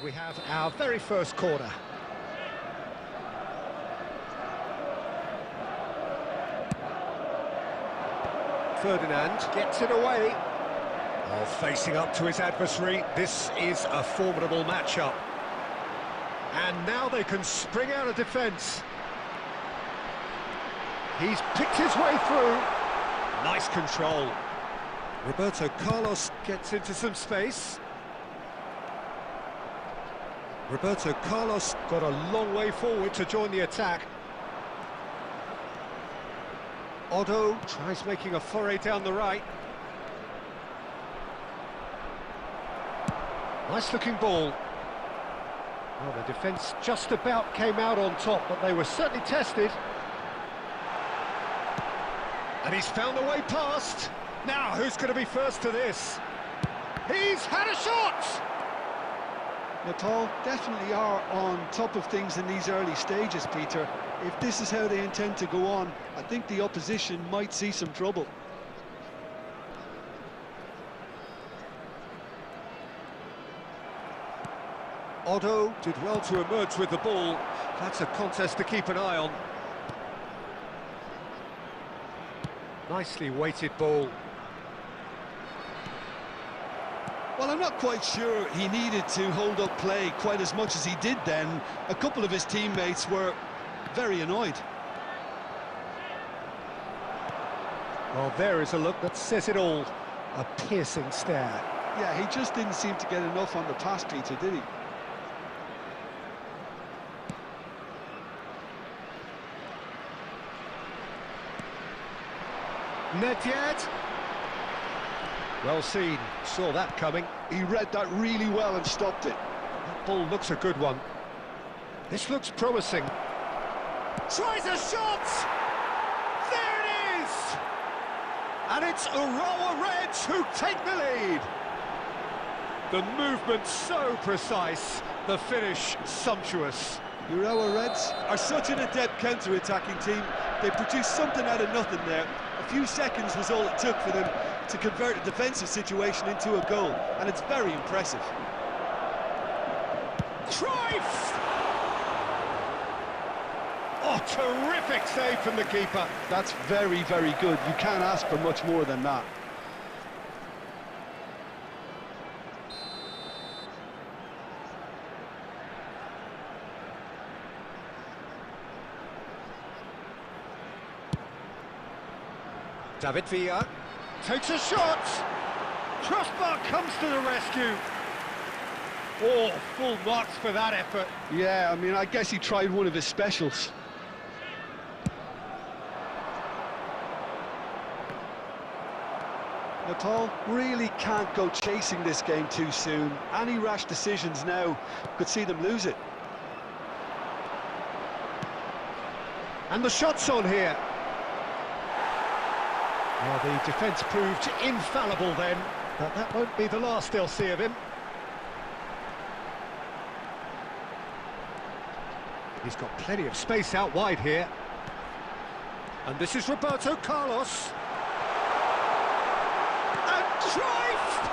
we have our very first corner. Ferdinand gets it away. Oh, facing up to his adversary, this is a formidable matchup. And now they can spring out of defence. He's picked his way through. Nice control. Roberto Carlos gets into some space. Roberto Carlos got a long way forward to join the attack. Otto tries making a foray down the right. Nice looking ball. Well, the defence just about came out on top, but they were certainly tested. And he's found a way past. Now, who's going to be first to this? He's had a shot! Nepal definitely are on top of things in these early stages, Peter. If this is how they intend to go on, I think the opposition might see some trouble. Otto did well to emerge with the ball. That's a contest to keep an eye on. Nicely weighted ball. Well, I'm not quite sure he needed to hold up play quite as much as he did then. A couple of his teammates were very annoyed. Well, there is a look that says it all. A piercing stare. Yeah, he just didn't seem to get enough on the pass, Peter, did he? Nedved. Well seen, saw that coming. He read that really well and stopped it. That ball looks a good one. This looks promising. Tries a shot! There it is! And it's Urawa Reds who take the lead. The movement so precise, the finish sumptuous. Urawa Reds are such an adept counter-attacking team. They produced something out of nothing there. A few seconds was all it took for them to convert a defensive situation into a goal, and it's very impressive. Cruyff! Oh, terrific save from the keeper. That's very, very good. You can't ask for much more than that. David Villa takes a shot. Crossbar comes to the rescue. Oh, full marks for that effort. Yeah, I mean, I guess he tried one of his specials. Nepal really can't go chasing this game too soon. Any rash decisions now could see them lose it. And the shot's on here. Well, the defence proved infallible then, but that won't be the last they'll see of him. He's got plenty of space out wide here. And this is Roberto Carlos. And Cruyff!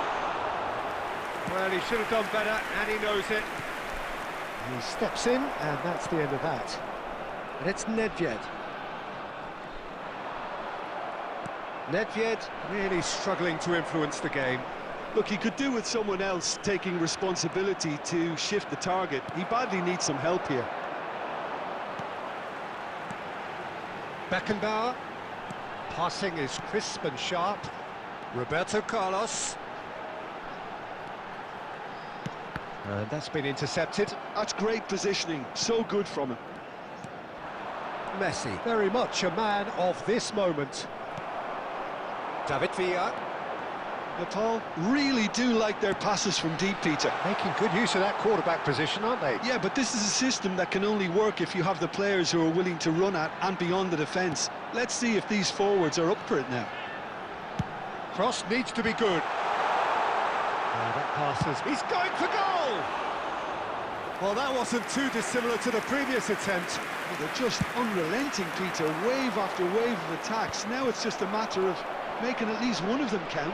Well, he should have done better, and he knows it. He steps in, and that's the end of that. And it's Nedved. Nedved really struggling to influence the game. Look, he could do with someone else taking responsibility to shift the target. He badly needs some help here. Beckenbauer. Passing is crisp and sharp. Roberto Carlos. And that's been intercepted. That's great positioning. So good from him. Messi, very much a man of this moment. David Villa. Nepal really do like their passes from deep, Peter. Making good use of that quarterback position, aren't they? Yeah, but this is a system that can only work if you have the players who are willing to run at and beyond the defence. Let's see if these forwards are up for it now. Cross needs to be good. Oh, that passes. He's going for goal! Well, that wasn't too dissimilar to the previous attempt. Well, they're just unrelenting, Peter. Wave after wave of attacks. Now it's just a matter of making at least one of them count.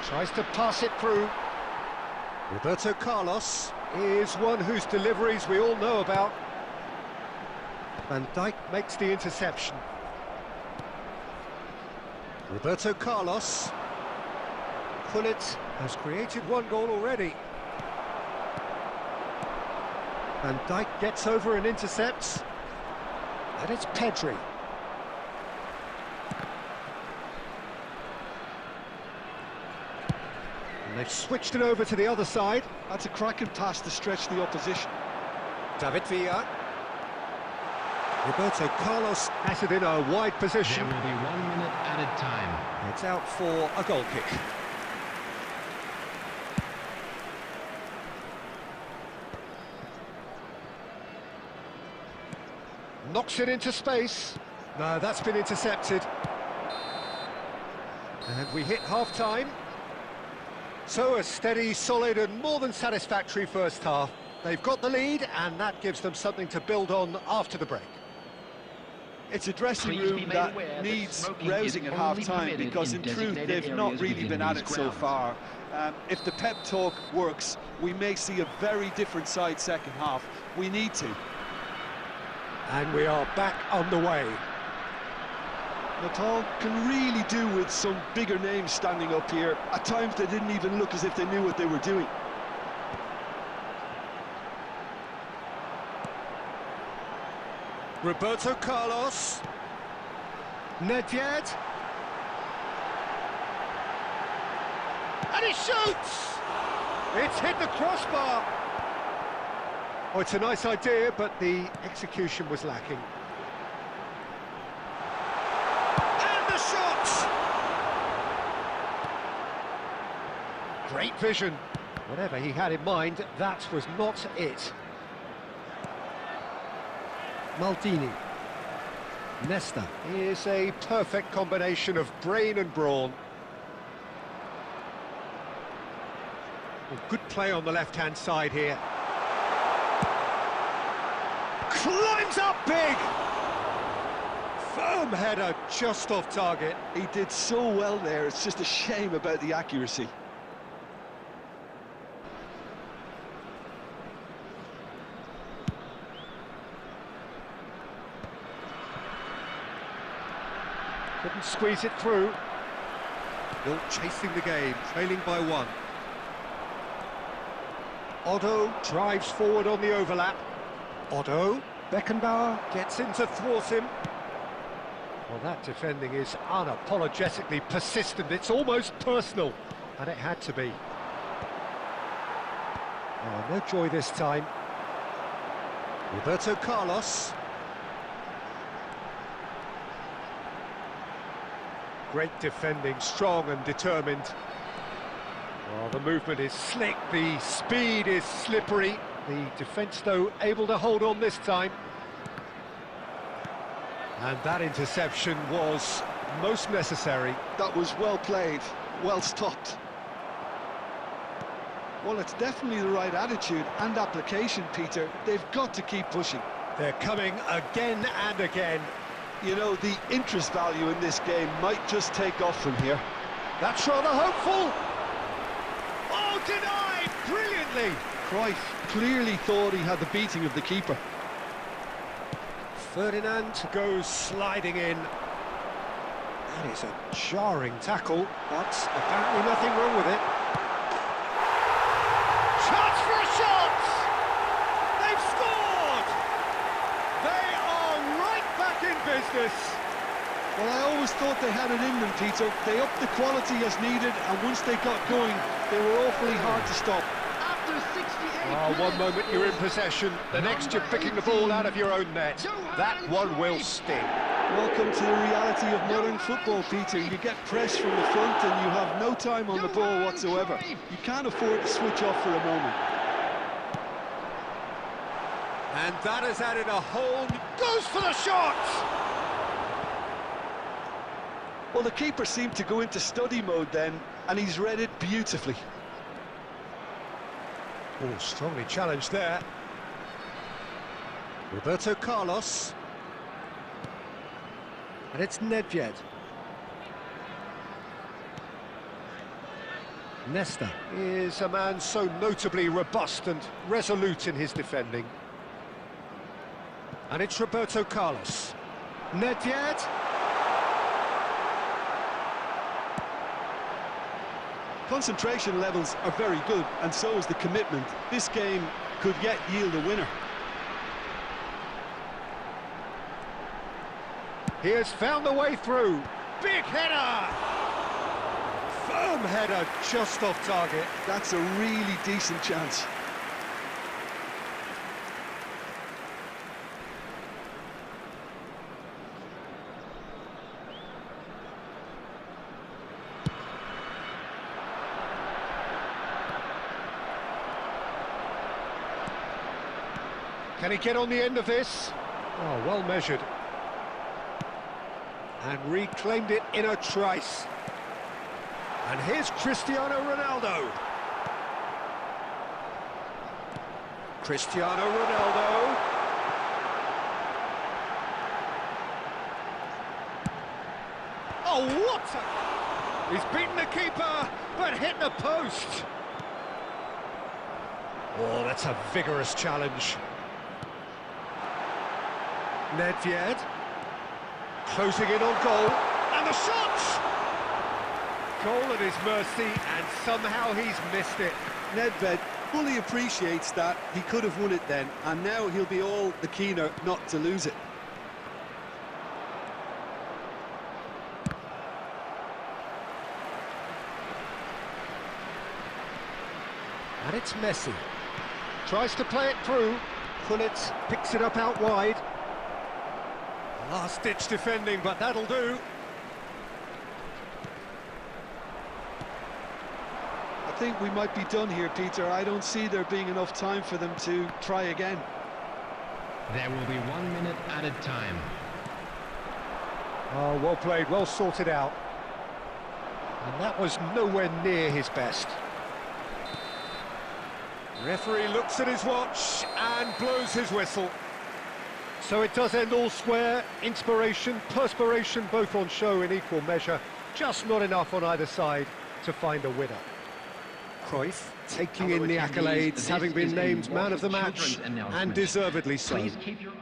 Tries to pass it through. Roberto Carlos is one whose deliveries we all know about. Van Dijk makes the interception. Roberto Carlos. Gullit has created one goal already. Van Dijk gets over and intercepts. And it's Pedri. And they've switched it over to the other side. That's a cracking pass to stretch the opposition. David Villa. Roberto Carlos has it in a wide position. There will be 1 minute added time. It's out for a goal kick. Knocks it into space. No, that's been intercepted. And we hit half-time. So a steady, solid and more than satisfactory first half. They've got the lead and that gives them something to build on after the break. It's a dressing room that needs rousing at half-time because in truth they've not really been at it so far. If the pep talk works, we may see a very different side second half. We need to. And we are back on the way. Nepal can really do with some bigger names standing up here. At times they didn't even look as if they knew what they were doing. Roberto Carlos. Nedved. And he shoots! It's hit the crossbar. Oh, it's a nice idea, but the execution was lacking. And the shot! Great vision. Whatever he had in mind, that was not it. Maldini. Nesta is a perfect combination of brain and brawn. Well, good play on the left-hand side here. Climbs up big! Firm header just off target. He did so well there, it's just a shame about the accuracy. Couldn't squeeze it through. Still chasing the game, trailing by 1. Otto drives forward on the overlap. Otto, Beckenbauer gets in to thwart him. Well, that defending is unapologetically persistent. It's almost personal, and it had to be. Oh, no joy this time. Roberto Carlos. Great defending, strong and determined. Oh, the movement is slick, the speed is slippery. The defence, though, able to hold on this time. And that interception was most necessary. That was well played, well stopped. Well, it's definitely the right attitude and application, Peter. They've got to keep pushing. They're coming again and again. You know, the interest value in this game might just take off from here. That's rather hopeful. Oh, denied brilliantly. Cruyff clearly thought he had the beating of the keeper. Ferdinand goes sliding in. That is a jarring tackle, but apparently nothing wrong with it. Chance for a shot! They've scored! They are right back in business. Well, I always thought they had it in them, Peter. They upped the quality as needed, and once they got going, they were awfully hard to stop. Oh, one moment you're in possession, the next you're picking the ball out of your own net. That one will sting. Welcome to the reality of modern football, Peter. You get pressed from the front and you have no time on the ball whatsoever. You can't afford to switch off for a moment. And that has added a whole... Goes for the shot! Well, the keeper seemed to go into study mode then, and he's read it beautifully. Oh, strongly challenged there. Roberto Carlos. And it's Nedved. Nesta is a man so notably robust and resolute in his defending. And it's Roberto Carlos. Nedved. Concentration levels are very good, and so is the commitment. This game could yet yield a winner. He has found the way through. Big header! Firm header, just off target. That's a really decent chance. Can he get on the end of this? Oh, well measured. And reclaimed it in a trice. And here's Cristiano Ronaldo. Cristiano Ronaldo. Oh, what a... He's beaten the keeper, but hit the post. Oh, that's a vigorous challenge. Nedved. Closing in on goal. And the shot! Goal at his mercy, and somehow he's missed it. Nedved fully appreciates that. He could have won it then, and now he'll be all the keener not to lose it. And it's Messi. Tries to play it through. Pulitz picks it up out wide. Last-ditch defending, but that'll do. I think we might be done here, Peter. I don't see there being enough time for them to try again. There will be 1 minute added time. Oh, well played, well sorted out. And that was nowhere near his best. Referee looks at his watch and blows his whistle. So it does end all square. Inspiration, perspiration, both on show in equal measure. Just not enough on either side to find a winner. Cruyff taking in the accolades, having been named man of the match, and deservedly so. Please keep your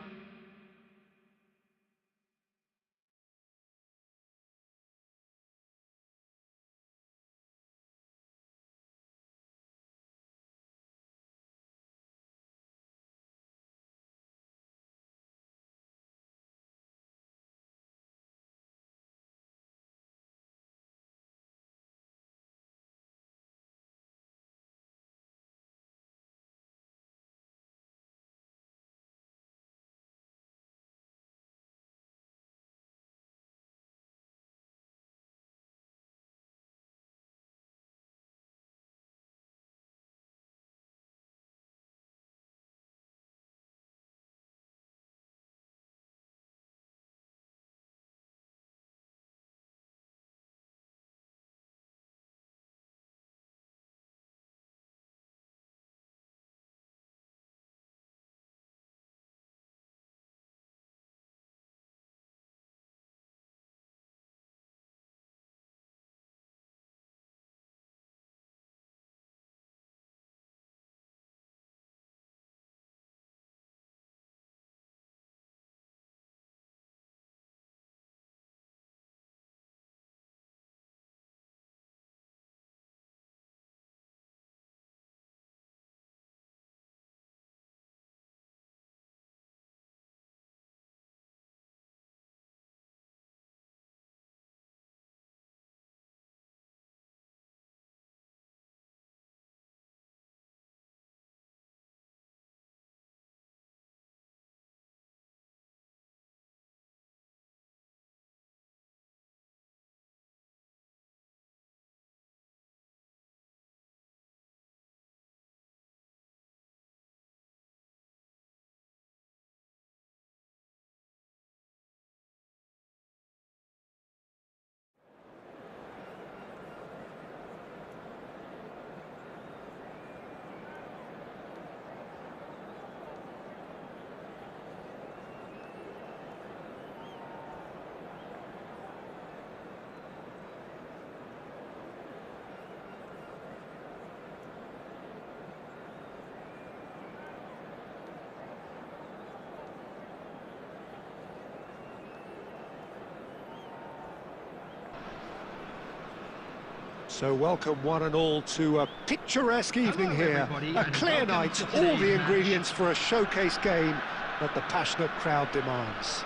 So welcome one and all to a picturesque evening Hello, here. everybody, A and clear welcome night, to all today's the match. ingredients for a showcase game that the passionate crowd demands.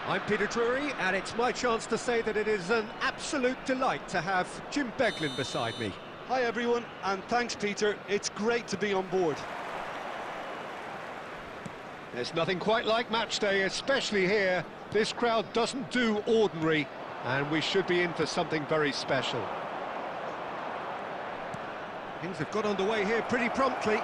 I'm Peter Drury, and it's my chance to say that it is an absolute delight to have Jim Beglin beside me. Hi everyone, and thanks Peter, it's great to be on board. There's nothing quite like match day, especially here. This crowd doesn't do ordinary, and we should be in for something very special. Things have got underway here pretty promptly.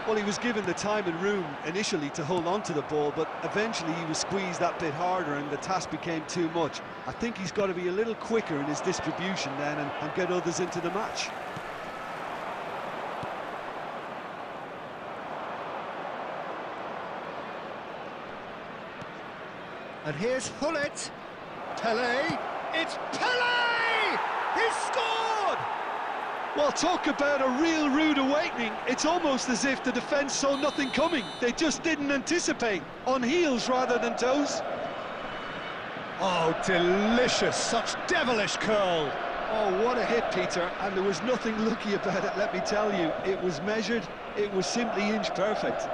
Well, he was given the time and room initially to hold on to the ball, but eventually he was squeezed that bit harder and the task became too much. I think he's got to be a little quicker in his distribution then and get others into the match. And here's Hullet. Pelé. It's Pelé! He's scored! Well, talk about a real rude awakening. It's almost as if the defence saw nothing coming. They just didn't anticipate. On heels rather than toes. Oh, delicious. Such devilish curl. Oh, what a hit, Peter. And there was nothing lucky about it, let me tell you. It was measured. It was simply inch perfect.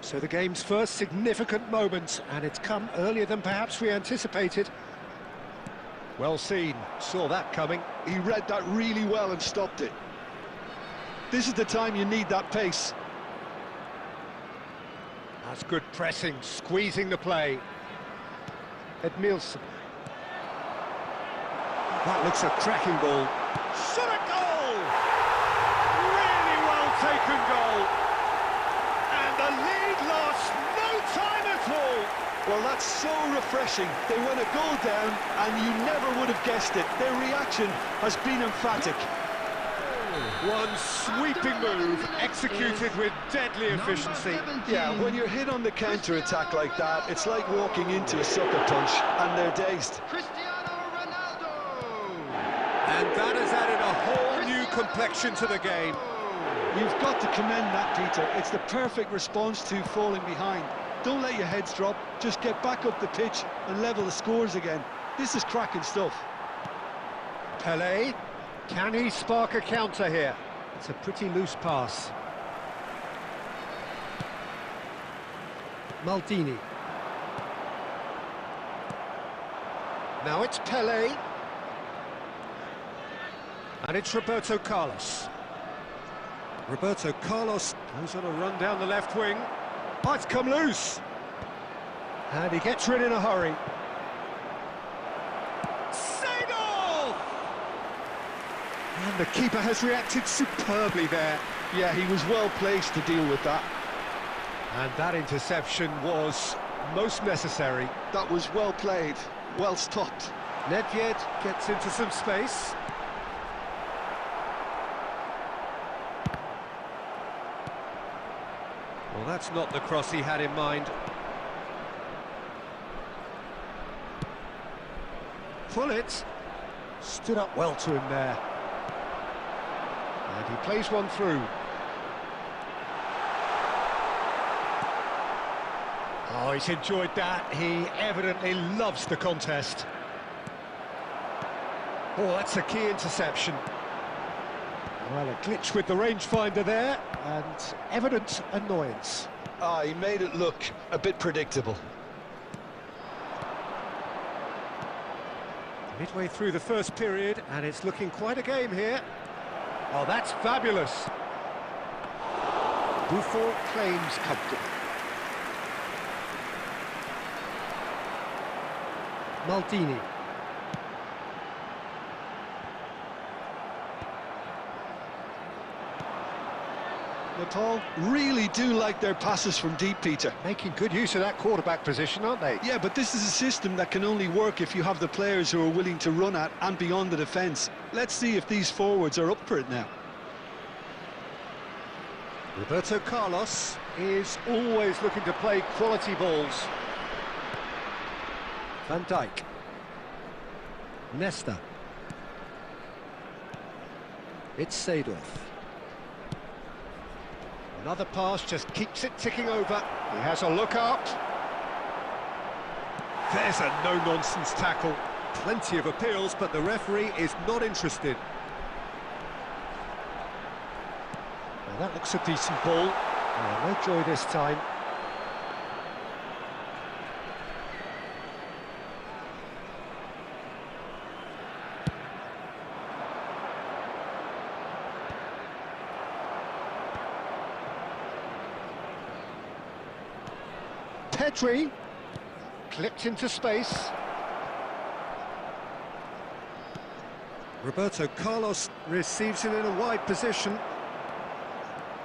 So the game's first significant moment, and it's come earlier than perhaps we anticipated. Well seen, saw that coming. He read that really well and stopped it. This is the time you need that pace. That's good pressing, squeezing the play. Edmilson. That looks a cracking ball. Shot a goal! Really well taken goal. And the lead lost no time at all. Well, that's so refreshing. They went a goal down and you never would have guessed it. Their reaction has been emphatic. One sweeping move, executed with deadly efficiency. Yeah, when you're hit on the counter-attack like that, it's like walking into a sucker punch and they're dazed. And that has added a whole new complexion to the game. You've got to commend that, Peter. It's the perfect response to falling behind. Don't let your heads drop, just get back up the pitch and level the scores again. This is cracking stuff. Pelé, can he spark a counter here? It's a pretty loose pass. Maldini. Now it's Pelé. And it's Roberto Carlos. Roberto Carlos goes on a run down the left wing. Oh, it's come loose. And he gets rid in a hurry. Seagull! And the keeper has reacted superbly there. Yeah, he was well placed to deal with that. And that interception was most necessary. That was well played, well stopped. Nedved gets into some space. Well, that's not the cross he had in mind. Hullet stood up well to him there. And he plays one through. Oh, he's enjoyed that. He evidently loves the contest. Oh, that's a key interception. Well, a glitch with the rangefinder there, and evident annoyance. Ah, he made it look a bit predictable. Midway through the first period, and it's looking quite a game here. Oh, that's fabulous. Buffon claims comfortable. Maldini. Nepal really do like their passes from deep, Peter. Making good use of that quarterback position, aren't they? Yeah, but this is a system that can only work if you have the players who are willing to run at and beyond the defence. Let's see if these forwards are up for it now. Roberto Carlos is always looking to play quality balls. Van Dijk. Nesta. It's Seedorf. Another pass just keeps it ticking over. He has a look out. There's a no-nonsense tackle. Plenty of appeals, but the referee is not interested. Well, that looks a decent ball. No joy this time. Petri, clipped into space. Roberto Carlos receives it in a wide position.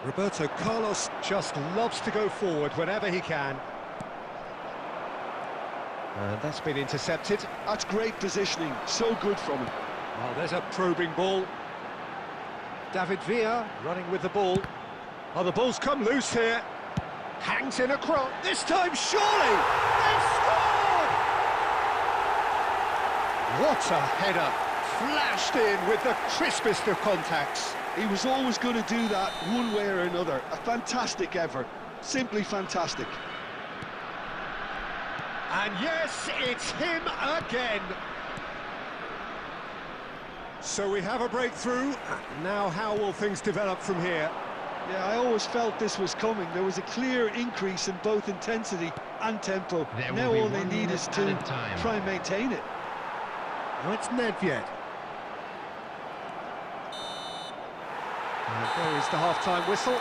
Roberto Carlos just loves to go forward whenever he can. And that's been intercepted. That's great positioning, so good from him. Well, there's a probing ball. David Villa running with the ball. Oh, the ball's come loose here. Hangs in a cross. This time, surely! They've scored! What a header! Flashed in with the crispest of contacts. He was always going to do that one way or another. A fantastic effort. Simply fantastic. And yes, it's him again. So we have a breakthrough. Now how will things develop from here? Yeah, I always felt this was coming. There was a clear increase in both intensity and tempo. Now all they need is to try and maintain it. No, it's Nedved. And there is the half-time whistle.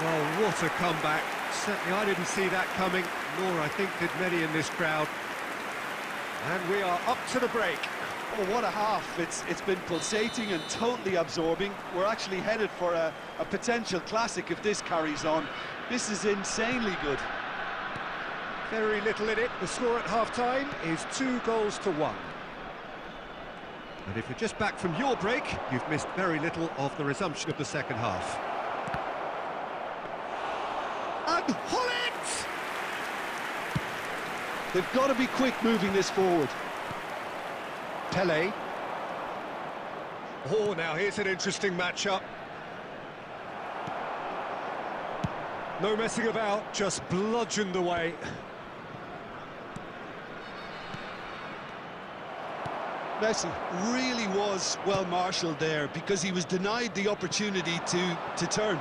Well, what a comeback. Certainly I didn't see that coming, nor I think did many in this crowd. And we are up to the break. Oh, what a half. It's been pulsating and totally absorbing. We're actually headed for a potential classic if this carries on. This is insanely good. Very little in it. The score at half-time is 2-1. And if you're just back from your break, you've missed very little of the resumption of the second half. And Hullet! They've got to be quick moving this forward. Pele. Oh, now here's an interesting matchup. No messing about, just bludgeoned away. Messi really was well marshalled there because he was denied the opportunity to turn.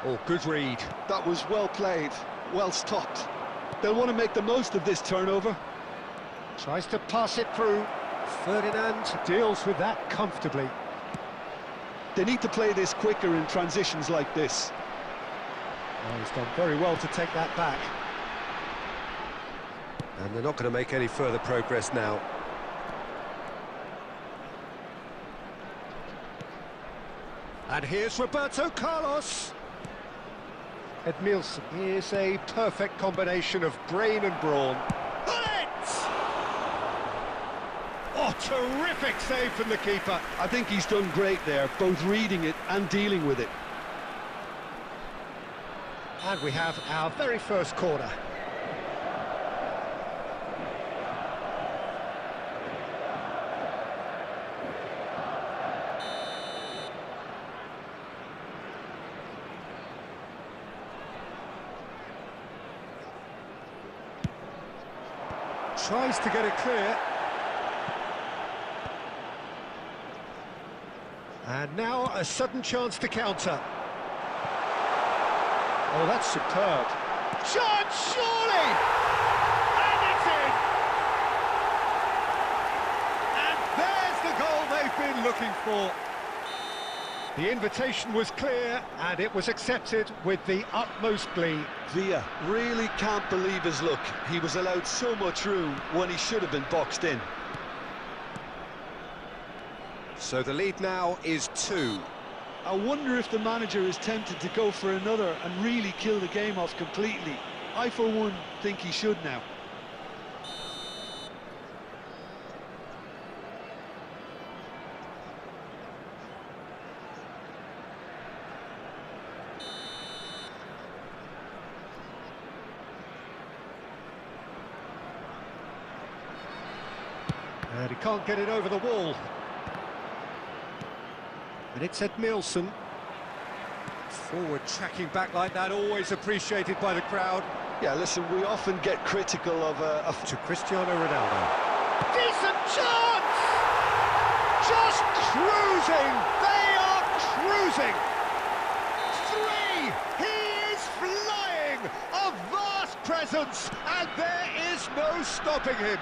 Oh, good read. That was well played, well stopped. They'll want to make the most of this turnover. Tries to pass it through. Ferdinand deals with that comfortably. They need to play this quicker in transitions like this. Oh, he's done very well to take that back. And they're not going to make any further progress now. And here's Roberto Carlos. Edmilson is a perfect combination of brain and brawn. Oh, terrific save from the keeper. I think he's done great there, both reading it and dealing with it. And we have our very first corner. Tries to get it clear. And now a sudden chance to counter. Oh, that's superb. Shot, surely! And it's in! And there's the goal they've been looking for. The invitation was clear, and it was accepted with the utmost glee. Villa really can't believe his luck. He was allowed so much room when he should have been boxed in. So the lead now is 2. I wonder if the manager is tempted to go for another and really kill the game off completely. I, for one, think he should now. And he can't get it over the wall. And it's Edmilson. Forward tracking back like that, always appreciated by the crowd. Yeah, listen, we often get critical of To Cristiano Ronaldo. Decent chance! Just cruising! They are cruising! 3! He is flying! A vast presence, and there is no stopping him.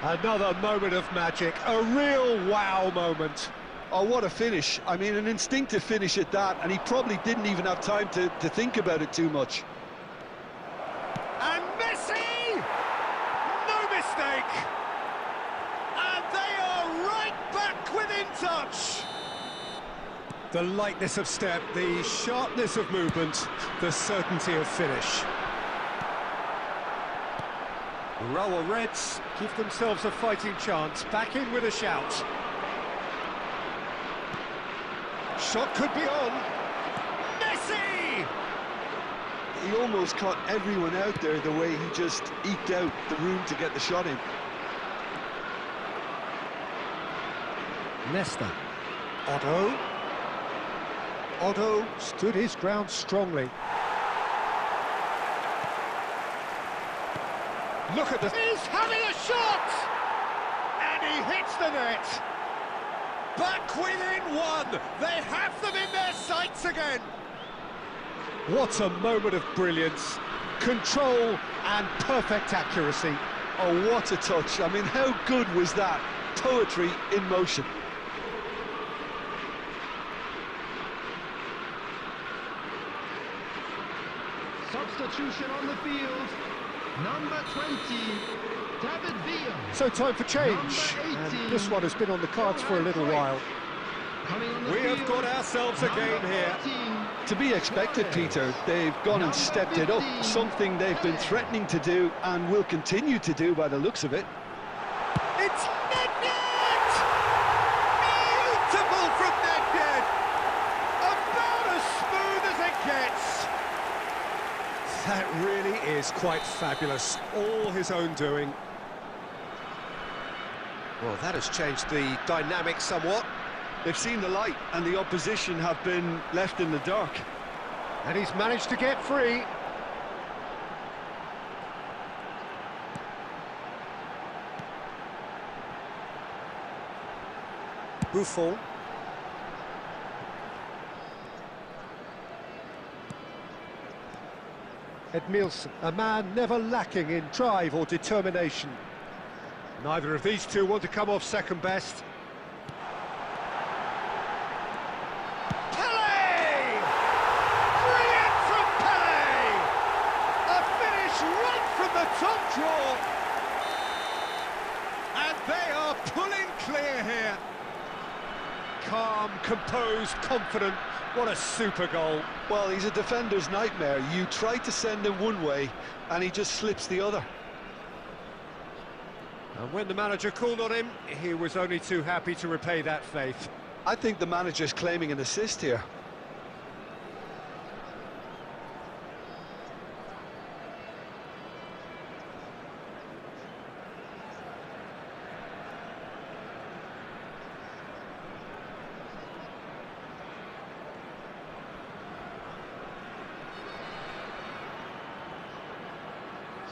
Another moment of magic, a real wow moment. Oh, what a finish. I mean, an instinctive finish at that, and he probably didn't even have time to think about it too much. And Messi! No mistake! And they are right back within touch! The lightness of step, the sharpness of movement, the certainty of finish. Urawa Reds give themselves a fighting chance, back in with a shout. Shot could be on. Messi! He almost caught everyone out there the way he just eked out the room to get the shot in. Nesta. Otto stood his ground strongly. Look at this. He's having a shot! And he hits the net. Back within one. They have them in their sights again. What a moment of brilliance. Control and perfect accuracy. Oh, what a touch. I mean, how good was that? Poetry in motion. Substitution on the field. Number 20, David Villa. So time for change. And this one has been on the cards for a little while. We have got ourselves a game here. To be expected, Peter. They've gone and stepped it up. Something they've been threatening to do and will continue to do by the looks of it. It's Nedved! Beautiful from Nedved! About as smooth as it gets. That really is quite fabulous. All his own doing. Well, that has changed the dynamic somewhat. They've seen the light and the opposition have been left in the dark. And he's managed to get free. Buffon. Edmilson, a man never lacking in drive or determination. Neither of these two want to come off second best. Pele! Brilliant from Pele! A finish right from the top draw. And they are pulling clear here. Calm, composed, confident. What a super goal. Well, he's a defender's nightmare. You try to send him one way, and he just slips the other. And when the manager called on him, he was only too happy to repay that faith. I think the manager's claiming an assist here.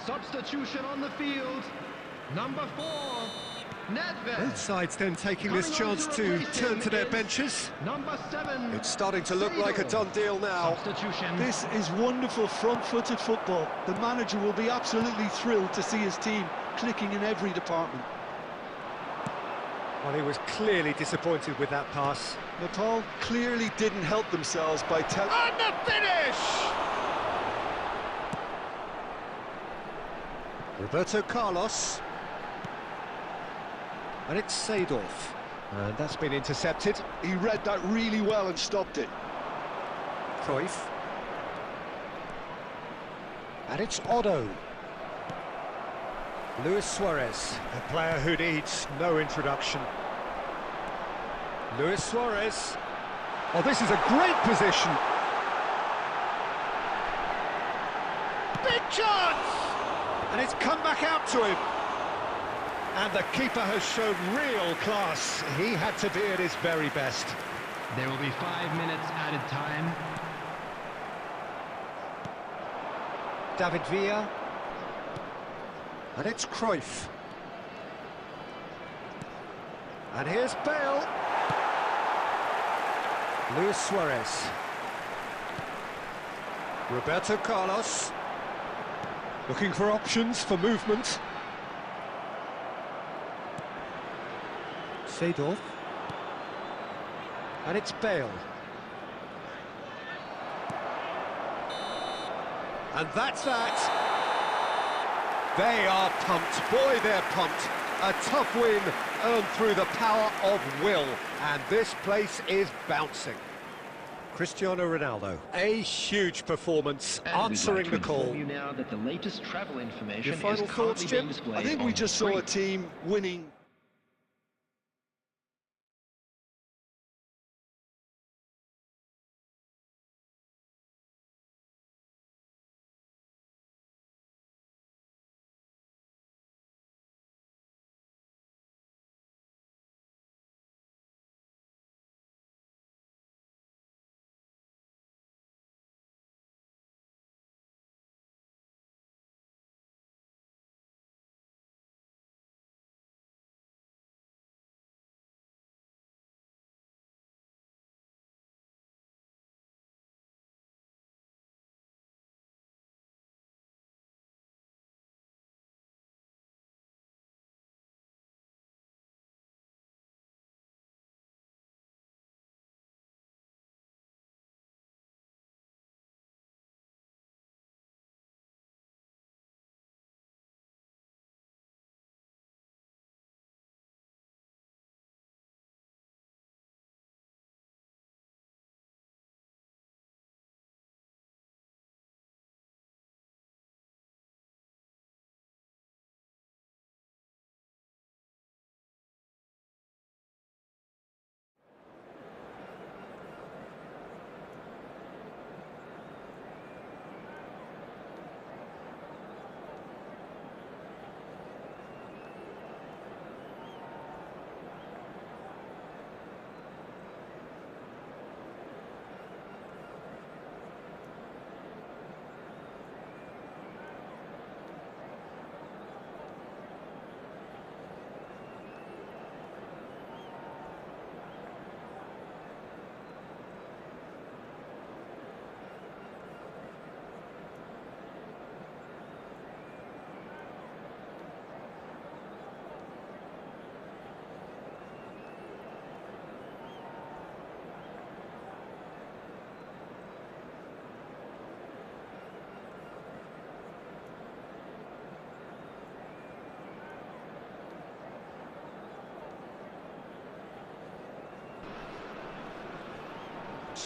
Substitution on the field. Number 4, Nedved. Both sides then taking this chance to turn to their benches. Number 7. It's starting to look like a done deal now. Substitution. This is wonderful front-footed football. The manager will be absolutely thrilled to see his team clicking in every department. Well, he was clearly disappointed with that pass. Nepal clearly didn't help themselves by telling... And the finish! Roberto Carlos. And it's Seedorf. And that's been intercepted. He read that really well and stopped it. Cruyff. And it's Otto. Luis Suarez, a player who needs no introduction. Luis Suarez. Oh, this is a great position. Big chance! And it's come back out to him. And the keeper has shown real class. He had to be at his very best. There will be 5 minutes added time. David Villa. And it's Cruyff. And here's Bale. Luis Suarez. Roberto Carlos. Looking for options for movement. Seedorf. And it's Bale. And that's that. They are pumped. Boy, they're pumped. A tough win earned through the power of will. And this place is bouncing. Cristiano Ronaldo. A huge performance, answering the call. You now that the latest travel information Your final is thoughts, currently Jim? being displayed I think we on just the saw a screen. team winning.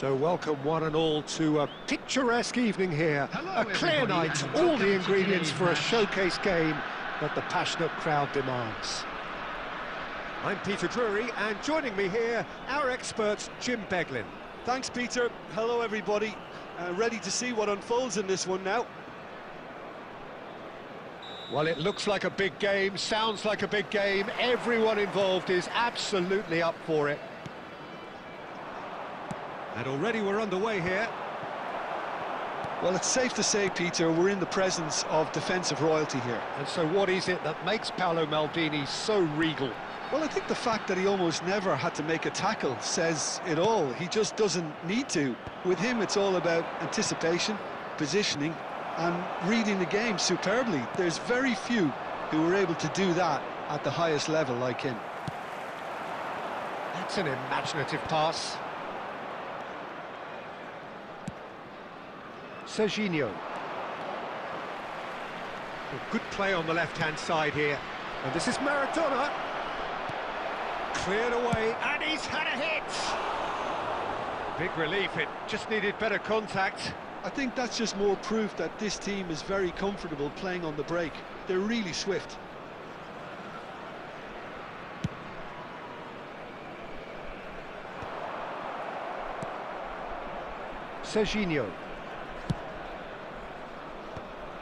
So welcome one and all to a picturesque evening here. Hello, A clear everybody, night, and all welcome the to ingredients today's for a match. showcase game that the passionate crowd demands. I'm Peter Drury, and joining me here, our expert Jim Beglin. Thanks, Peter. Hello, everybody. Ready to see what unfolds in this one now. Well, it looks like a big game, sounds like a big game. Everyone involved is absolutely up for it. And already we're underway here. Well, it's safe to say, Peter, we're in the presence of defensive royalty here. And so what is it that makes Paolo Maldini so regal? Well, I think the fact that he almost never had to make a tackle says it all. He just doesn't need to. With him, it's all about anticipation, positioning, and reading the game superbly. There's very few who are able to do that at the highest level like him. That's an imaginative pass. Serginho. Good play on the left-hand side here. And this is Maradona. Cleared away, and he's had a hit! Big relief, it just needed better contact. I think that's just more proof that this team is very comfortable playing on the break. They're really swift. Serginho.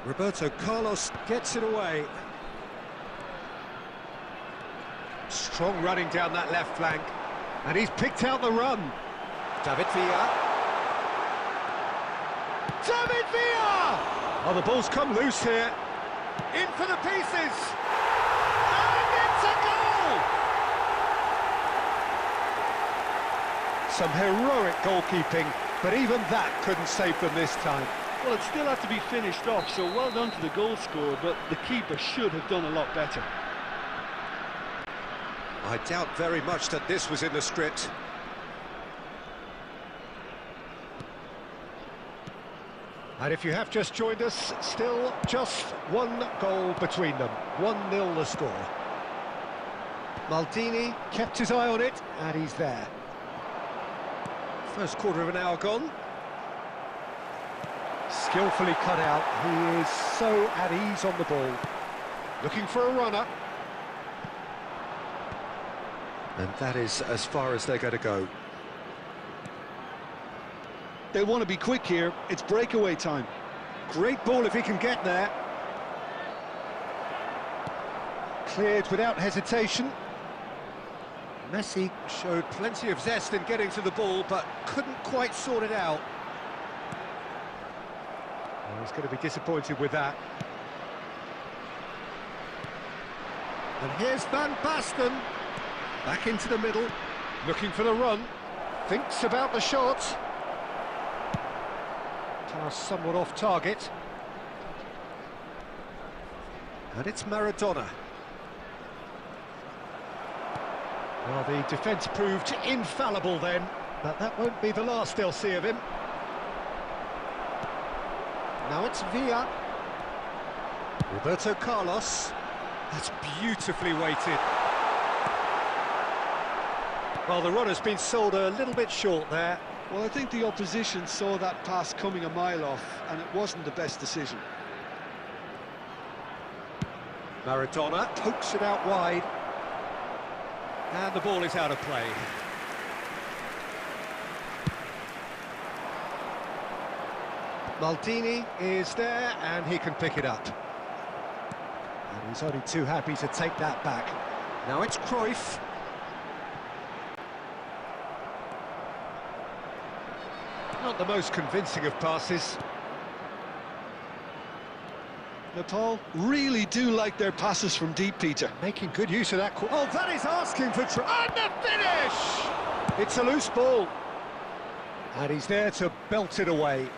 Roberto Carlos gets it away. Strong running down that left flank. And he's picked out the run. David Villa. David Villa! Oh, the ball's come loose here. In for the pieces. And it's a goal! Some heroic goalkeeping, but even that couldn't save them this time. Well, it still had to be finished off, so well done to the goal scorer, but the keeper should have done a lot better. I doubt very much that this was in the script. And if you have just joined us, still just one goal between them. 1-0 the score. Maldini kept his eye on it, and he's there. First quarter of an hour gone. Skillfully cut out. He is so at ease on the ball. Looking for a runner. And that is as far as they're going to go. They want to be quick here. It's breakaway time. Great ball if he can get there. Cleared without hesitation. Messi showed plenty of zest in getting to the ball, but couldn't quite sort it out. Well, he's going to be disappointed with that. And here's Van Basten. Back into the middle, looking for the run. Thinks about the shot. Pass somewhat off target. And it's Maradona. Well, the defence proved infallible then, but that won't be the last they'll see of him. Now it's Villa. Roberto Carlos. That's beautifully weighted. Well, the run has been sold a little bit short there. Well, I think the opposition saw that pass coming a mile off, and it wasn't the best decision. Maradona pokes it out wide. And the ball is out of play. Maldini is there, and he can pick it up. And he's only too happy to take that back. Now it's Cruyff. Not the most convincing of passes. Nepal really do like their passes from deep, Peter. Making good use of that. Oh, that is asking for... And the finish! It's a loose ball. And he's there to belt it away.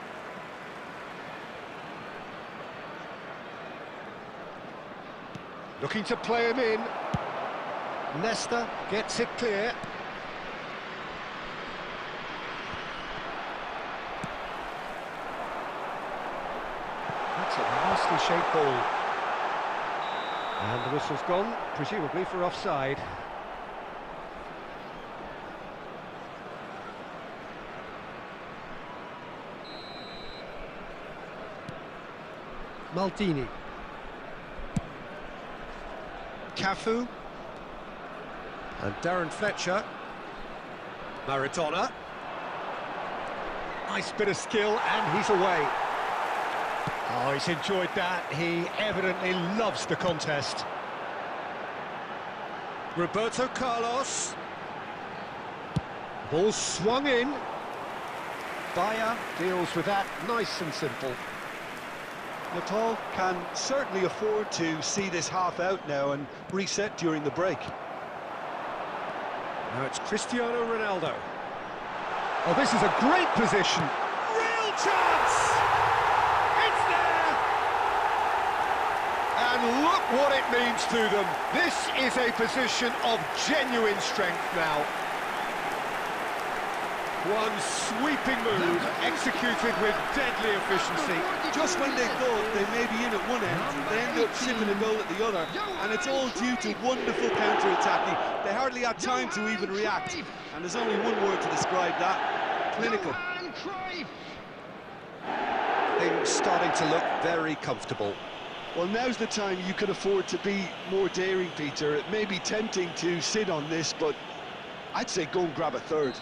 Looking to play him in. Nesta gets it clear. That's a nicely shaped ball. And the whistle's gone, presumably for offside. Maldini. Cafu. And Darren Fletcher. Maradona. Nice bit of skill, and he's away. Oh, he's enjoyed that. He evidently loves the contest. Roberto Carlos. Ball swung in. Bayer deals with that nice and simple. Nepal can certainly afford to see this half out now and reset during the break. Now it's Cristiano Ronaldo. Oh, this is a great position. Real chance! It's there! And look what it means to them. This is a position of genuine strength now. One sweeping move, executed with deadly efficiency. Just when they thought they may be in at one end, they end up shipping a goal at the other, and it's all due to wonderful counter-attacking. They hardly had time to even react, and there's only one word to describe that: clinical. Things starting to look very comfortable. Well, now's the time you can afford to be more daring, Peter. It may be tempting to sit on this, but I'd say go and grab a third.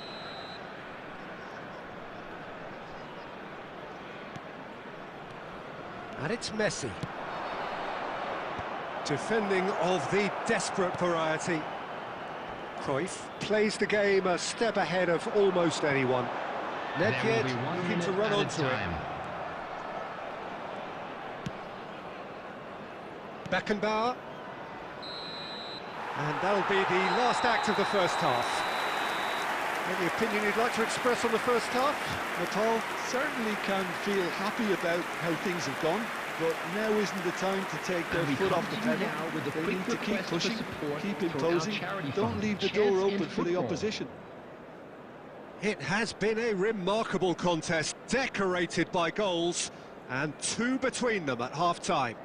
And it's Messi. Defending of the desperate variety. Cruyff plays the game a step ahead of almost anyone. There Nedved will be 1 looking minute to run added onto it. time. Beckenbauer. And that'll be the last act of the first half. Any opinion you'd like to express on the first half? Nepal certainly can feel happy about how things have gone, but now isn't the time to take their And we foot come off the to you pedal. now with a They quick need to keep request for pushing, support keep for our imposing, charity don't fund, leave the Chance door in open for the Football. opposition. It has been a remarkable contest, decorated by goals, and 2 between them at half-time.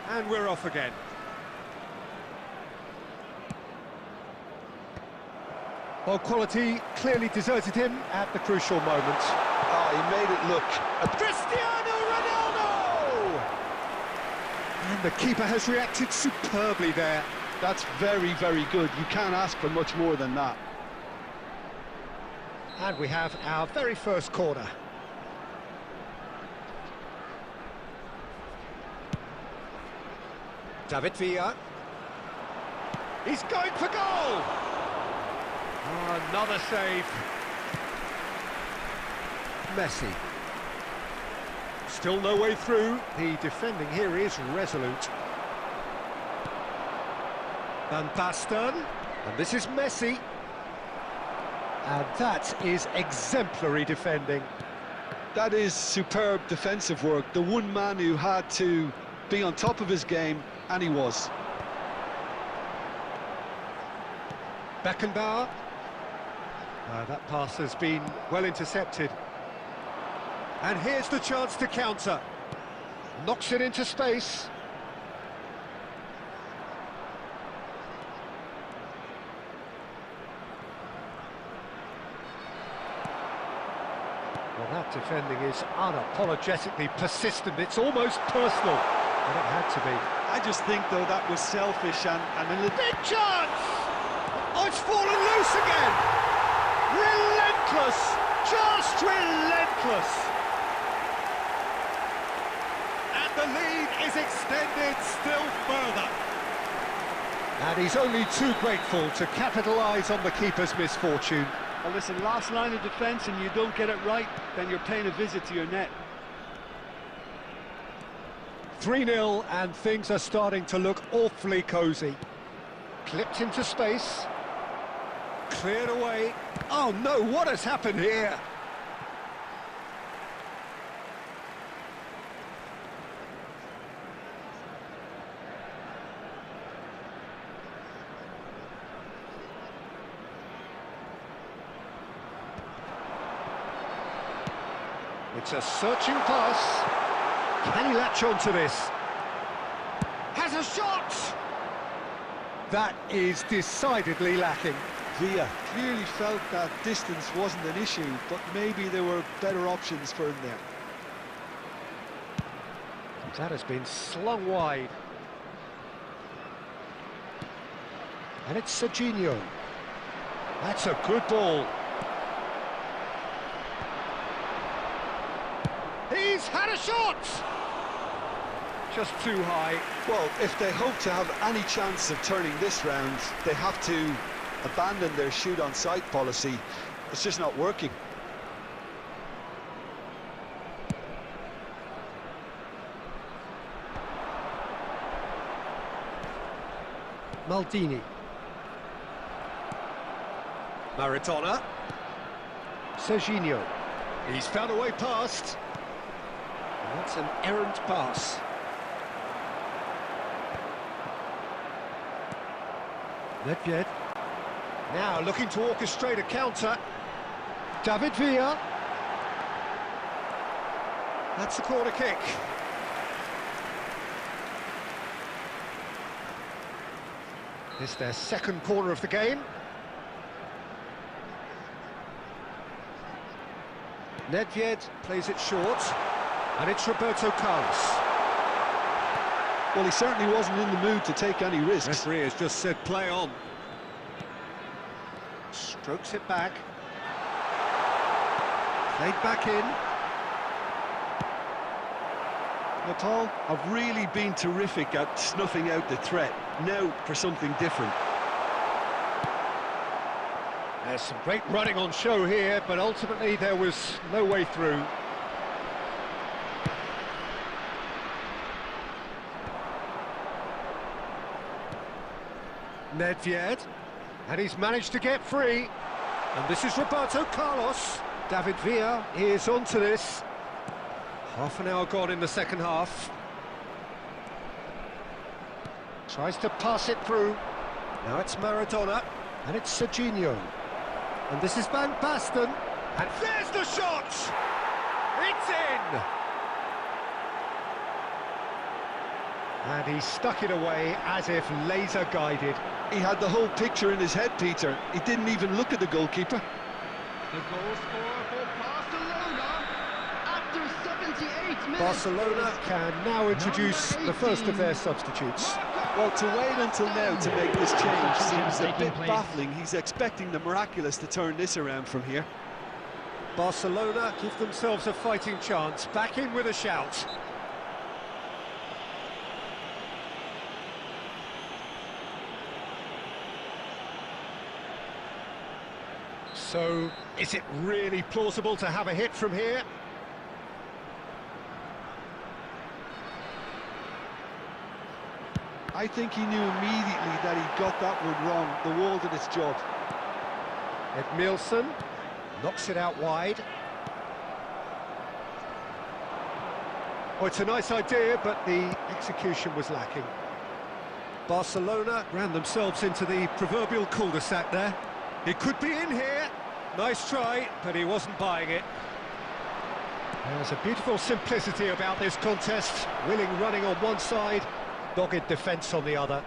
And we're off again. Well, quality clearly deserted him at the crucial moment. Oh, he made it look Cristiano Ronaldo! And the keeper has reacted superbly there. That's very, very good. You can't ask for much more than that. And we have our very first corner. David Villa. He's going for goal! Oh, another save. Messi. Still no way through. The defending here is resolute. Van Basten. And this is Messi. And that is exemplary defending. That is superb defensive work. The one man who had to be on top of his game, and he was. Beckenbauer. That pass has been well intercepted. And here's the chance to counter. Knocks it into space. Well, that defending is unapologetically persistent. It's almost personal. But it had to be. I just think, though, that was selfish and a little... Big chance! Oh, it's fallen loose again! Relentless! Just relentless! And the lead is extended still further. And he's only too grateful to capitalise on the keeper's misfortune. Well, listen, last line of defence and you don't get it right, then you're paying a visit to your net. 3-0 and things are starting to look awfully cosy. Clipped into space. Cleared away. Oh no, what has happened here? It's a searching pass. Can he latch on to this? Has a shot! That is decidedly lacking. Villa clearly felt that distance wasn't an issue, but maybe there were better options for him there. That has been slung wide. And it's Serginho. That's a good ball. He's had a shot! Just too high. Well, if they hope to have any chance of turning this round, they have to abandon their shoot-on-sight policy. It's just not working. Maldini. Maradona. Serginho. He's found a way past. And that's an errant pass. Nedved. Now looking to orchestrate a counter. David Villa. That's the corner kick. It's their second corner of the game. Nedved plays it short, and it's Roberto Carlos. Well, he certainly wasn't in the mood to take any risks. Referee has just said play on. Strokes it back. Played back in. Nepal have really been terrific at snuffing out the threat. Now for something different. There's some great running on show here, but ultimately there was no way through. Nedved, and he's managed to get free. And this is Roberto Carlos. David Villa is onto this. Half an hour gone in the second half. Tries to pass it through. Now it's Maradona, and it's Serginho. And this is Van Basten. And there's the shot! It's in! And he stuck it away as if laser-guided. He had the whole picture in his head, Peter. He didn't even look at the goalkeeper. The goal scorer for Barcelona after 78 minutes. Barcelona can now introduce the first of their substitutes. Well, to wait until now to make this change seems a bit place. baffling. He's expecting the miraculous to turn this around from here. Barcelona give themselves a fighting chance. Back in with a shout. So, is it really plausible to have a hit from here? I think he knew immediately that he got that one wrong. The wall did its job. Edmilson knocks it out wide. Oh, it's a nice idea, but the execution was lacking. Barcelona ran themselves into the proverbial cul-de-sac there. It could be in here. Nice try, but he wasn't buying it. There's a beautiful simplicity about this contest. Willing running on one side, dogged defence on the other.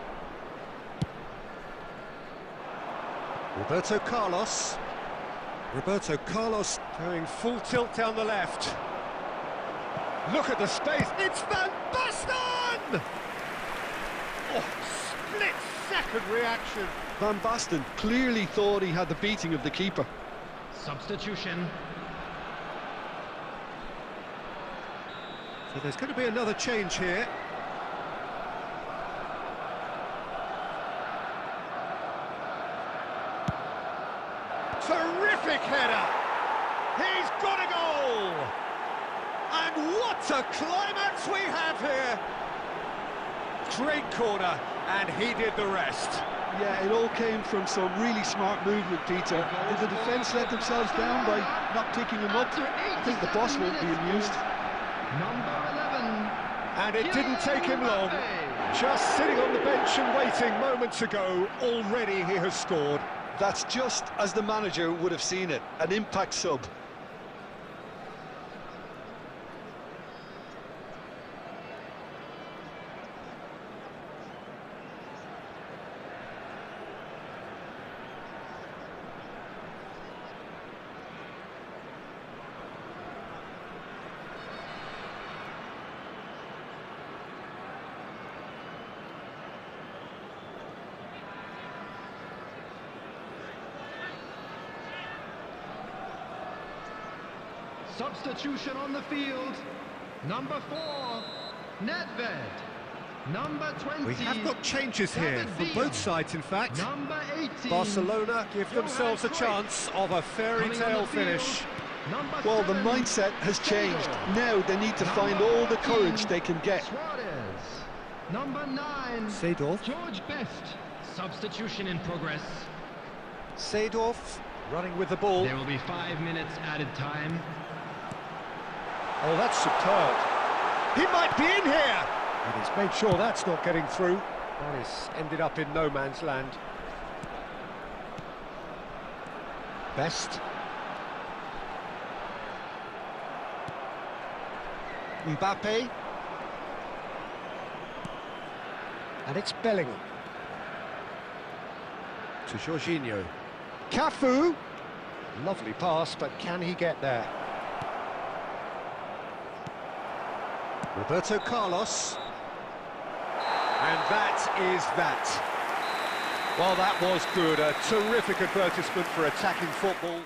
Roberto Carlos. Roberto Carlos going full tilt down the left. Look at the space. It's Van Basten! Oh, split-second reaction. Van Basten clearly thought he had the beating of the keeper. Substitution. So there's going to be another change here. Terrific header! He's got a goal! And what a climax we have here! Great corner, and he did the rest. Yeah, it all came from some really smart movement, Peter. Did the defence let themselves down by not picking him up? I think the boss won't be amused. Number 11. And it didn't take him long. Just sitting on the bench and waiting moments ago, already he has scored. That's just as the manager would have seen it, an impact sub. Substitution on the field. Number 4, Nedved. Number 20. We have got changes here for both sides, in fact. Number 18. Barcelona give themselves a chance of a fairy tale finish. Well, the mindset has changed. Now they need to find all the courage they can get. Suarez. Number 9. Seedorf. George Best. Substitution in progress. Seedorf running with the ball. There will be 5 minutes added time. Oh, that's superb. He might be in here. And he's made sure that's not getting through. Well, he's ended up in no man's land. Best. Mbappe. And it's Bellingham. To Jorginho. Cafu. Lovely pass, but can he get there? Roberto Carlos. And that is that. Well, that was good. A terrific advertisement for attacking football.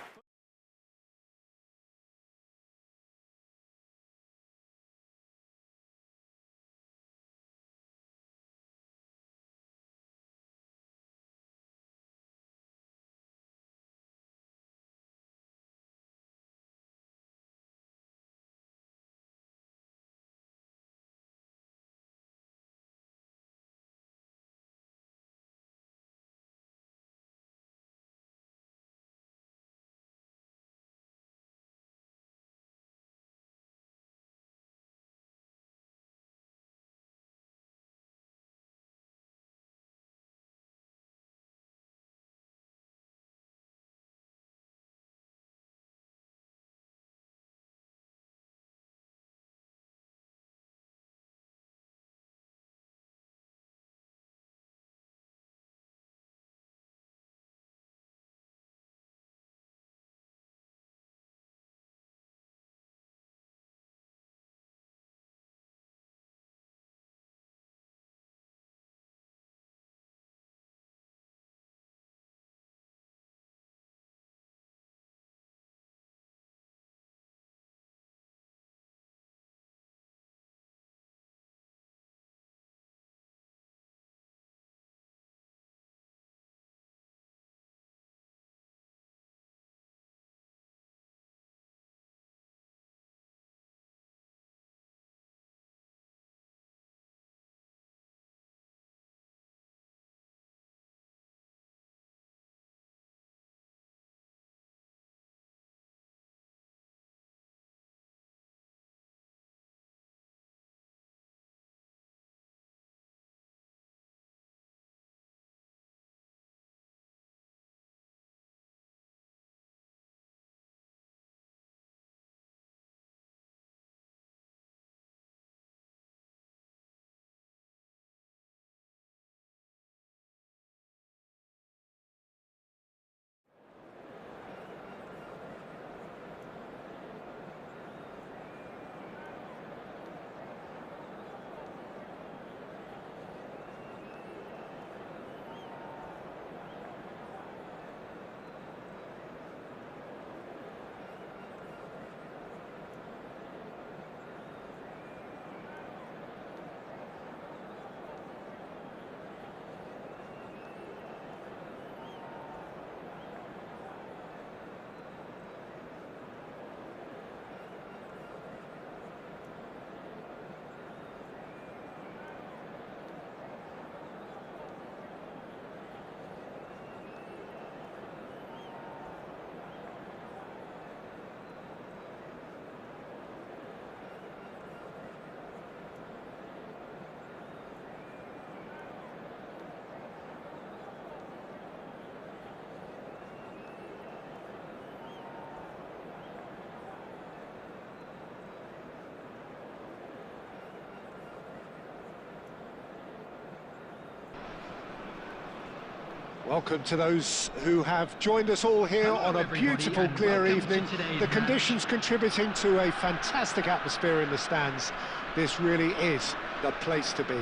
Welcome to those who have joined us all here on a beautiful, clear evening. The conditions contributing to a fantastic atmosphere in the stands. This really is the place to be.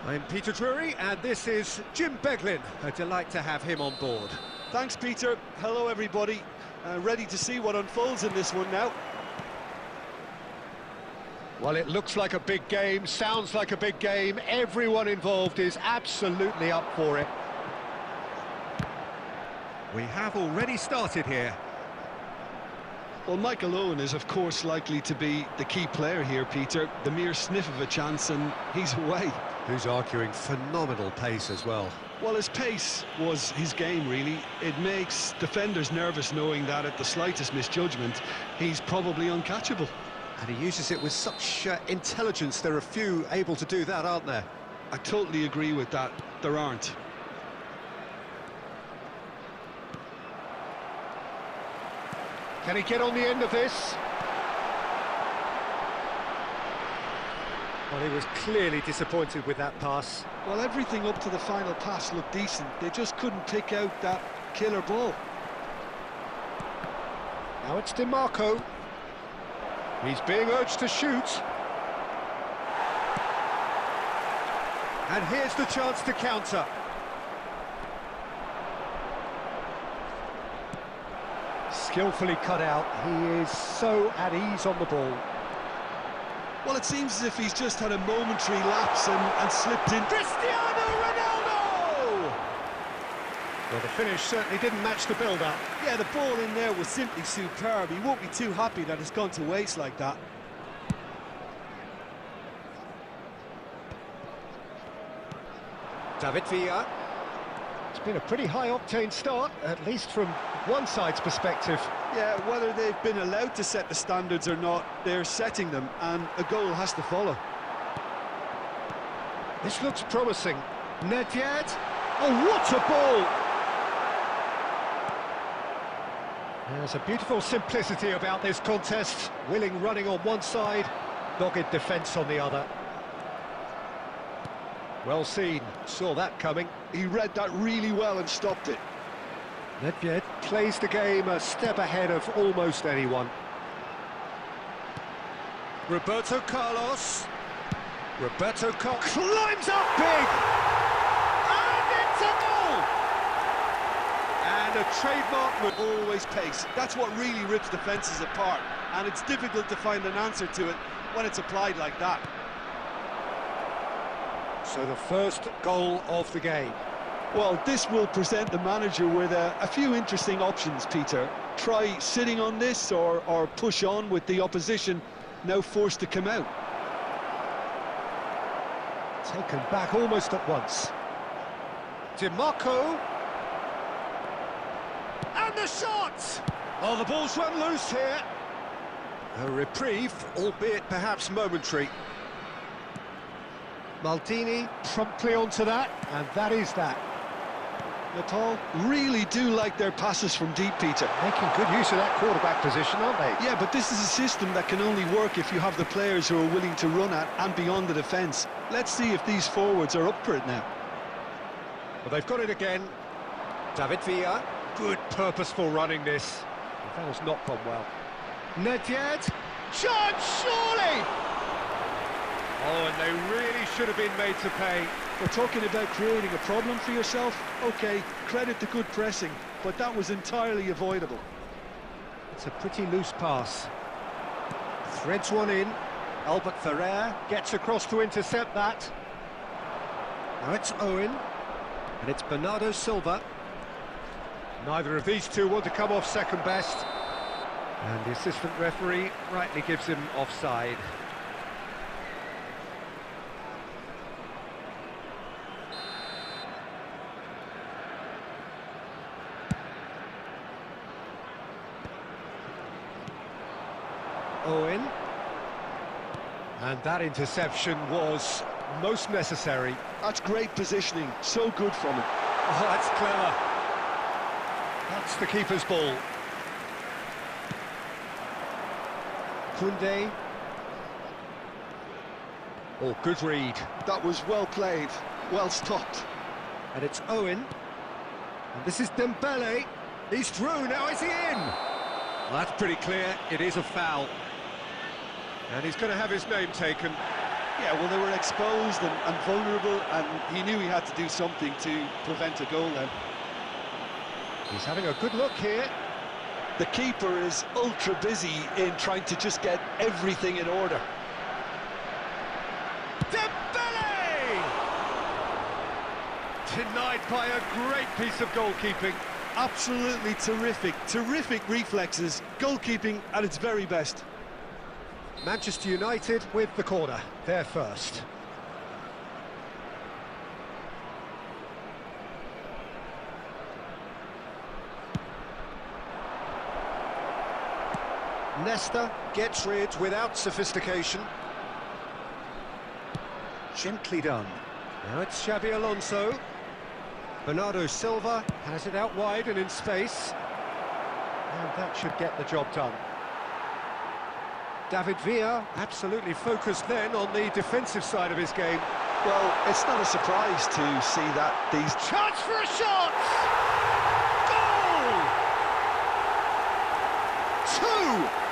I'm Peter Drury, and this is Jim Beglin. A delight to have him on board. Thanks, Peter. Hello, everybody. Ready to see what unfolds in this one now. Well, it looks like a big game, sounds like a big game. Everyone involved is absolutely up for it. We have already started here. Well, Michael Owen is, of course, likely to be the key player here, Peter. The mere sniff of a chance and he's away. Who's arguing phenomenal pace as well. Well, his pace was his game, really. It makes defenders nervous knowing that at the slightest misjudgment, he's probably uncatchable. And he uses it with such intelligence. There are few able to do that, aren't there? I totally agree with that. There aren't. Can he get on the end of this? Well, he was clearly disappointed with that pass. Well, everything up to the final pass looked decent. They just couldn't pick out that killer ball. Now it's DiMarco. He's being urged to shoot. And here's the chance to counter. Skillfully cut out. He is so at ease on the ball. Well, it seems as if he's just had a momentary lapse and slipped in. Cristiano Ronaldo! Well, the finish certainly didn't match the build-up. Yeah, the ball in there was simply superb. He won't be too happy that it's gone to waste like that. David Villa. It's been a pretty high-octane start, at least from one side's perspective. Yeah, whether they've been allowed to set the standards or not, they're setting them, and a goal has to follow. This looks promising. Nedved. Oh, what a ball! There's a beautiful simplicity about this contest. Willing running on one side, dogged defence on the other. Well seen, saw that coming. He read that really well and stopped it. Nedved plays the game a step ahead of almost anyone. Roberto Carlos. Roberto Carlos climbs up big! And it's a goal! And a trademark move. Always pace. That's what really rips defences apart. And it's difficult to find an answer to it when it's applied like that. So the first goal of the game. Well, this will present the manager with a few interesting options, Peter. Try sitting on this or push on with the opposition now forced to come out. Taken back almost at once. DiMarco. And the shot! Oh, the ball's run loose here. A reprieve, albeit perhaps momentary. Maldini promptly onto that, and that is that. Nepal really do like their passes from deep, Peter. Making good use of that quarterback position, aren't they? Yeah, but this is a system that can only work if you have the players who are willing to run at and beyond the defence. Let's see if these forwards are up for it now. Well, they've got it again. David Villa. Good purposeful running this. That has not gone well. Nedved. Chance, surely! Oh, and they really should have been made to pay. We're talking about creating a problem for yourself. OK, credit the good pressing, but that was entirely avoidable. It's a pretty loose pass. Threads one in. Albert Ferrer gets across to intercept that. Now it's Owen. And it's Bernardo Silva. Neither of these two want to come off second best. And the assistant referee rightly gives him offside. Owen. And that interception was most necessary. That's great positioning, so good from him. Oh, that's clever. That's the keeper's ball. Koundé. Oh, good read. That was well played, well stopped. And it's Owen. And this is Dembele. He's through, now is he in? Well, that's pretty clear, it is a foul. And he's going to have his name taken. Yeah, well, they were exposed and vulnerable, and he knew he had to do something to prevent a goal then. He's having a good look here. The keeper is ultra busy in trying to just get everything in order. Dembele! Denied by a great piece of goalkeeping. Absolutely terrific, terrific reflexes, goalkeeping at its very best. Manchester United with the corner, they're first. Nesta gets rid without sophistication. Gently done. Now it's Xabi Alonso. Bernardo Silva has it out wide and in space. And that should get the job done. David Villa absolutely focused then on the defensive side of his game. Well, it's not a surprise to see that these... Chance for a shot! Goal!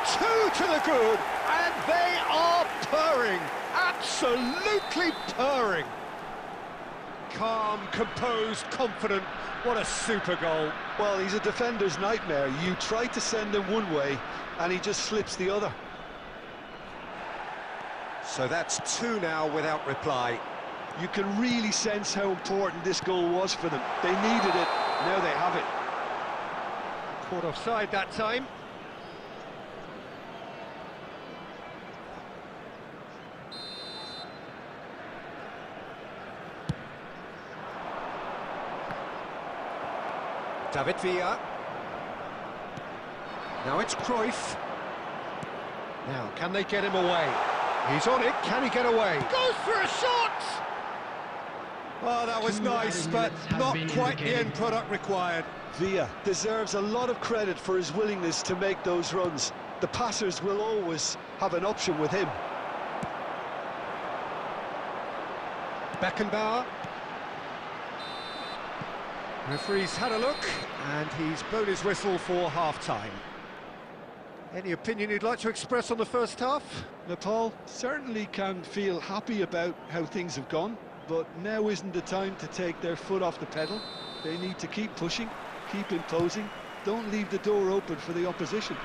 Two to the good, and they are purring, absolutely purring. Calm, composed, confident, what a super goal. Well, he's a defender's nightmare. You try to send him one way, and he just slips the other. So that's two now without reply. You can really sense how important this goal was for them. They needed it, now they have it. Caught offside that time. David Villa. Now it's Cruyff. Now, can they get him away? He's on it, can he get away? Goes for a shot! Oh, that was nice, but not quite the end product required. Villa deserves a lot of credit for his willingness to make those runs. The passers will always have an option with him. Beckenbauer. Referee's had a look, and he's blown his whistle for half-time. Any opinion you'd like to express on the first half? Nepal certainly can feel happy about how things have gone, but now isn't the time to take their foot off the pedal. They need to keep pushing, keep imposing, don't leave the door open for the opposition.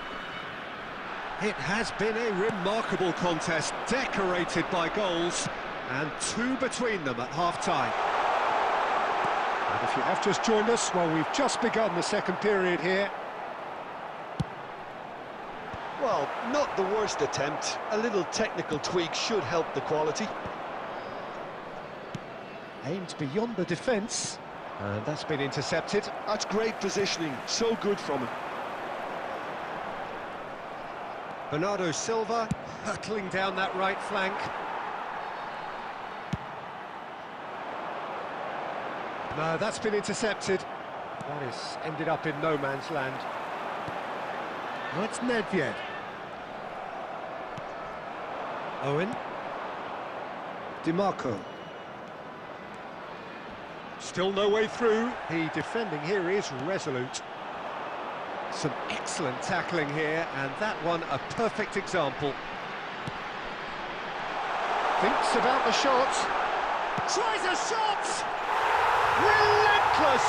It has been a remarkable contest, decorated by goals, and two between them at half-time. And if you have just joined us, well, we've just begun the second period here. Well, not the worst attempt. A little technical tweak should help the quality. Aimed beyond the defence, and that's been intercepted. That's great positioning, so good from him. Bernardo Silva hurtling down that right flank. No, that's been intercepted. That has ended up in no man's land. Now it's Nedved. Owen. DiMarco. Still no way through. The defending here is resolute. Some excellent tackling here, and that one a perfect example. Thinks about the shot. Tries a shot! Relentless!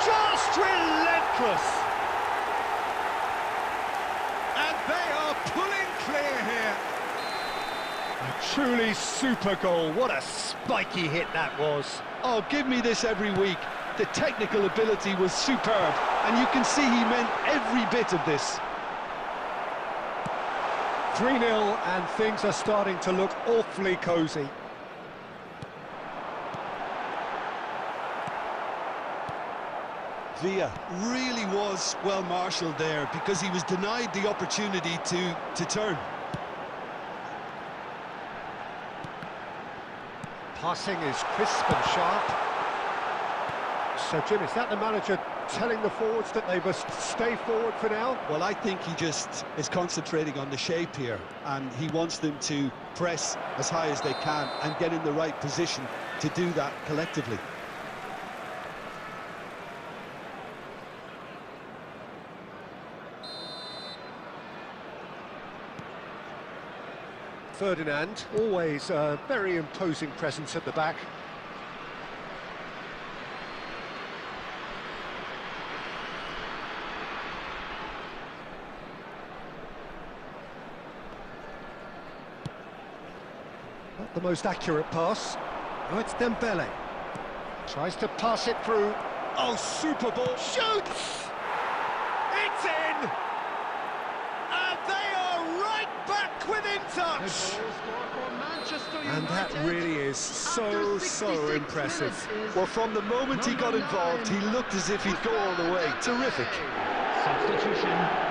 Just relentless! And they are pulling clear here. A truly super goal. What a spiky hit that was. Oh, give me this every week. The technical ability was superb, and you can see he meant every bit of this. 3-0, and things are starting to look awfully cosy. Villa really was well marshalled there because he was denied the opportunity to turn. Passing is crisp and sharp. So, Jim, is that the manager telling the forwards that they must stay forward for now? Well, I think he just is concentrating on the shape here, and he wants them to press as high as they can and get in the right position to do that collectively. Ferdinand, always a very imposing presence at the back. the most accurate pass. Oh, it's Dembele. Tries to pass it through. Oh, super ball. Shoots! It's in! And they are right back within touch! And that really is so impressive. Well, from the moment he got involved, he looked as if he'd go all the way. Terrific. Substitution.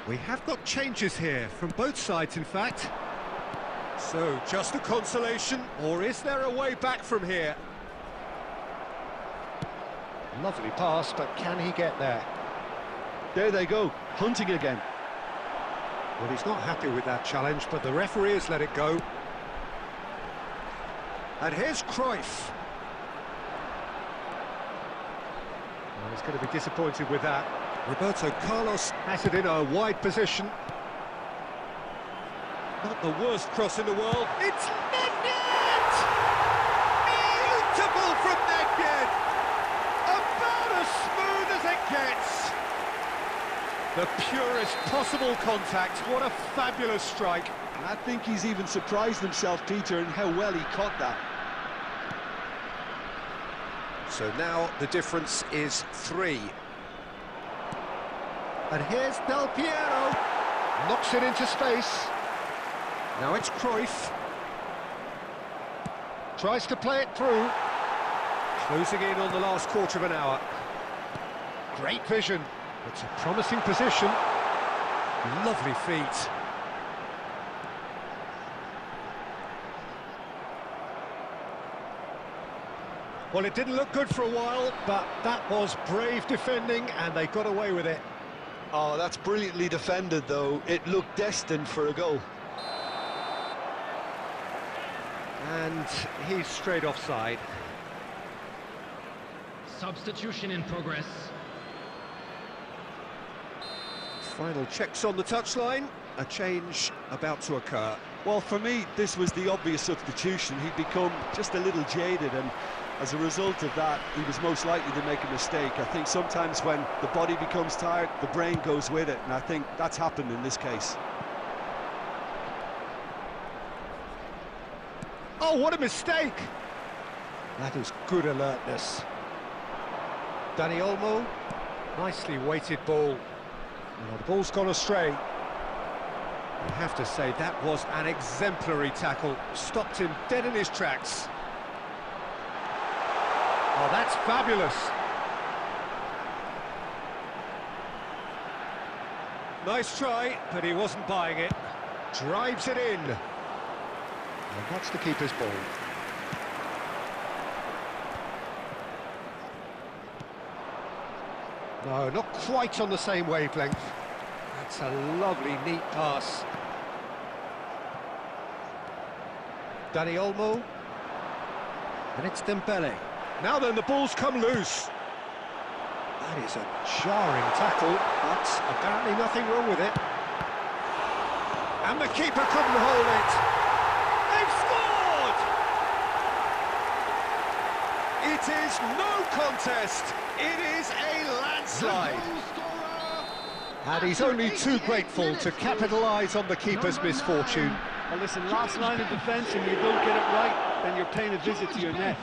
We have got changes here, from both sides in fact. So, just a consolation, or is there a way back from here? Lovely pass, but can he get there? There they go, hunting again. Well, he's not happy with that challenge, but the referee has let it go. And here's Cruyff. Well, he's going to be disappointed with that. Roberto Carlos has it in a wide position. Not the worst cross in the world. It's Nedved! Beautiful from Nedved! About as smooth as it gets. The purest possible contact. What a fabulous strike. I think he's even surprised himself, Peter, in how well he caught that. So now the difference is 3. And here's Del Piero. Knocks it into space. Now it's Cruyff. Tries to play it through. Closing in on the last quarter of an hour. Great vision. It's a promising position. Lovely feet. Well, it didn't look good for a while, but that was brave defending, and they got away with it. Oh, that's brilliantly defended, though. It looked destined for a goal. And he's straight offside. Substitution in progress. Final checks on the touchline. A change about to occur. Well, for me, this was the obvious substitution. He'd become just a little jaded, and as a result of that, he was most likely to make a mistake. I think sometimes when the body becomes tired, the brain goes with it, and I think that's happened in this case. Oh, what a mistake! That is good alertness. Dani Olmo, nicely weighted ball. Well, the ball's gone astray. I have to say, that was an exemplary tackle. Stopped him dead in his tracks. Oh, that's fabulous. Nice try, but he wasn't buying it. Drives it in. And that's the keeper's ball. No, not quite on the same wavelength. That's a lovely, neat pass. Dani Olmo. And it's Dembele. Now then, the ball's come loose. That is a jarring tackle, but apparently nothing wrong with it. And the keeper couldn't hold it. They've scored! It is no contest. It is a landslide. And he's only too grateful to capitalise on the keeper's misfortune. Well, listen, last line of defence, and you don't get it right, then you're paying a visit to your net.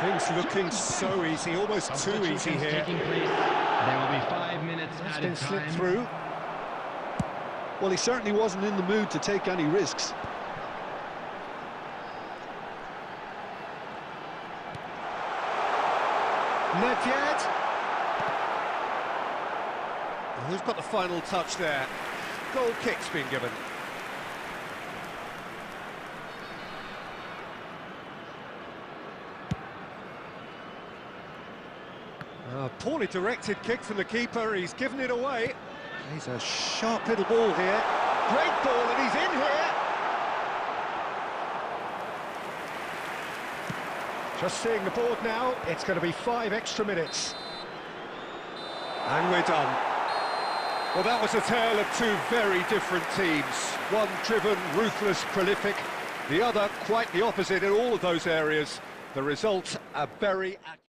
Things looking so easy, almost too easy here. Taking place. There will be 5 minutes It's added been slipped time. through. Well, he certainly wasn't in the mood to take any risks. Nedved. Who's got the final touch there? Goal kick's been given. A poorly directed kick from the keeper, he's given it away. He's a sharp little ball here. Great ball, and he's in here. Just seeing the board now, it's going to be 5 extra minutes. And we're done. Well, that was a tale of two very different teams. One driven, ruthless, prolific. The other quite the opposite in all of those areas. The result, a very accurate...